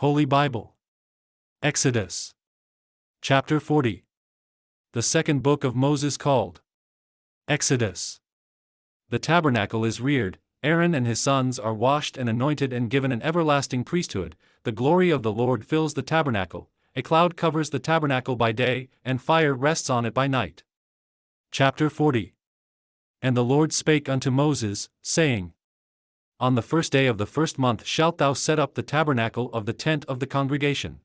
Holy Bible. Exodus. Chapter 40. The second book of Moses called Exodus. The tabernacle is reared, Aaron and his sons are washed and anointed and given an everlasting priesthood. The glory of the Lord fills the tabernacle, a cloud covers the tabernacle by day, and fire rests on it by night. Chapter 40. And the Lord spake unto Moses, saying, On the first day of the first month shalt thou set up the tabernacle of the tent of the congregation.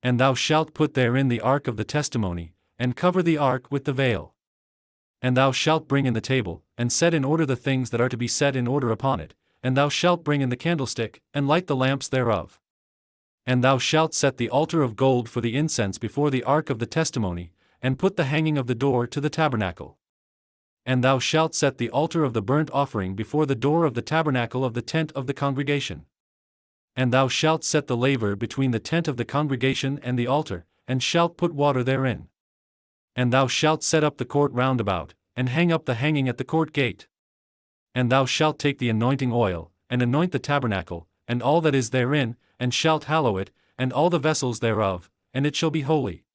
And thou shalt put therein the ark of the testimony, and cover the ark with the veil. And thou shalt bring in the table, and set in order the things that are to be set in order upon it, and thou shalt bring in the candlestick, and light the lamps thereof. And thou shalt set the altar of gold for the incense before the ark of the testimony, and put the hanging of the door to the tabernacle. And thou shalt set the altar of the burnt offering before the door of the tabernacle of the tent of the congregation. And thou shalt set the laver between the tent of the congregation and the altar, and shalt put water therein. And thou shalt set up the court round about, and hang up the hanging at the court gate. And thou shalt take the anointing oil, and anoint the tabernacle, and all that is therein, and shalt hallow it, and all the vessels thereof, and it shall be holy.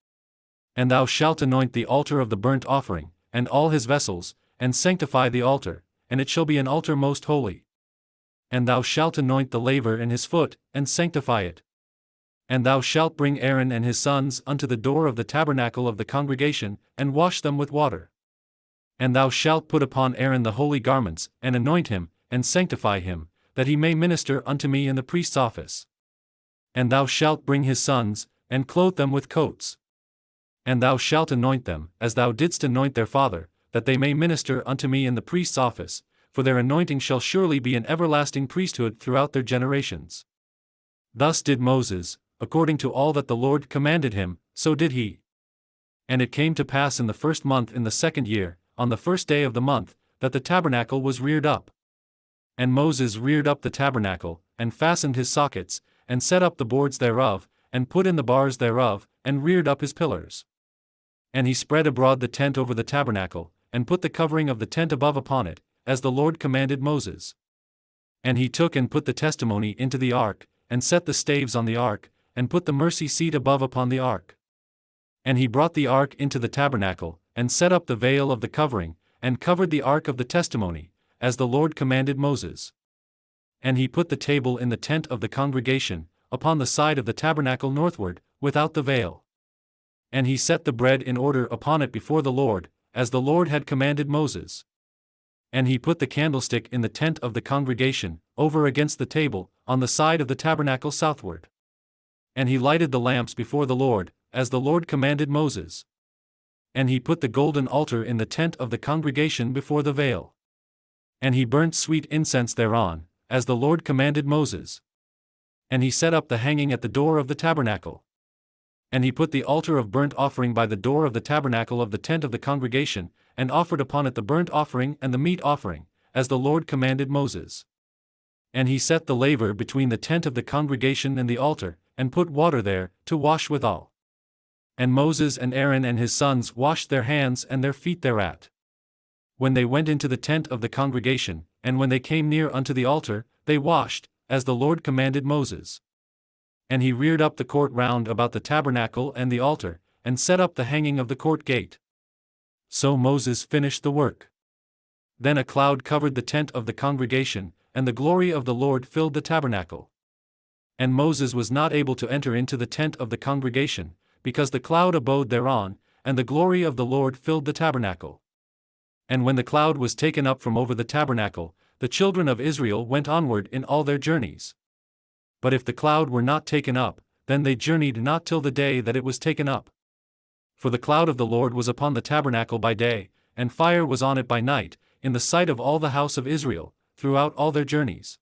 And thou shalt anoint the altar of the burnt offering, and all his vessels, and sanctify the altar, and it shall be an altar most holy. And thou shalt anoint the laver and his foot, and sanctify it. And thou shalt bring Aaron and his sons unto the door of the tabernacle of the congregation, and wash them with water. And thou shalt put upon Aaron the holy garments, and anoint him, and sanctify him, that he may minister unto me in the priest's office. And thou shalt bring his sons, and clothe them with coats. And thou shalt anoint them, as thou didst anoint their father, that they may minister unto me in the priest's office, for their anointing shall surely be an everlasting priesthood throughout their generations. Thus did Moses, according to all that the Lord commanded him, so did he. And it came to pass in the first month in the second year, on the first day of the month, that the tabernacle was reared up. And Moses reared up the tabernacle, and fastened his sockets, and set up the boards thereof, and put in the bars thereof, and reared up his pillars. And he spread abroad the tent over the tabernacle, and put the covering of the tent above upon it, as the Lord commanded Moses. And he took and put the testimony into the ark, and set the staves on the ark, and put the mercy seat above upon the ark. And he brought the ark into the tabernacle, and set up the veil of the covering, and covered the ark of the testimony, as the Lord commanded Moses. And he put the table in the tent of the congregation, upon the side of the tabernacle northward, without the veil. And he set the bread in order upon it before the Lord, as the Lord had commanded Moses. And he put the candlestick in the tent of the congregation, over against the table, on the side of the tabernacle southward. And he lighted the lamps before the Lord, as the Lord commanded Moses. And he put the golden altar in the tent of the congregation before the veil. And he burnt sweet incense thereon, as the Lord commanded Moses. And he set up the hanging at the door of the tabernacle. And he put the altar of burnt offering by the door of the tabernacle of the tent of the congregation, and offered upon it the burnt offering and the meat offering, as the Lord commanded Moses. And he set the laver between the tent of the congregation and the altar, and put water there, to wash withal. And Moses and Aaron and his sons washed their hands and their feet thereat. When they went into the tent of the congregation, and when they came near unto the altar, they washed, as the Lord commanded Moses. And he reared up the court round about the tabernacle and the altar, and set up the hanging of the court gate. So Moses finished the work. Then a cloud covered the tent of the congregation, and the glory of the Lord filled the tabernacle. And Moses was not able to enter into the tent of the congregation, because the cloud abode thereon, and the glory of the Lord filled the tabernacle. And when the cloud was taken up from over the tabernacle, the children of Israel went onward in all their journeys. But if the cloud were not taken up, then they journeyed not till the day that it was taken up. For the cloud of the Lord was upon the tabernacle by day, and fire was on it by night, in the sight of all the house of Israel, throughout all their journeys.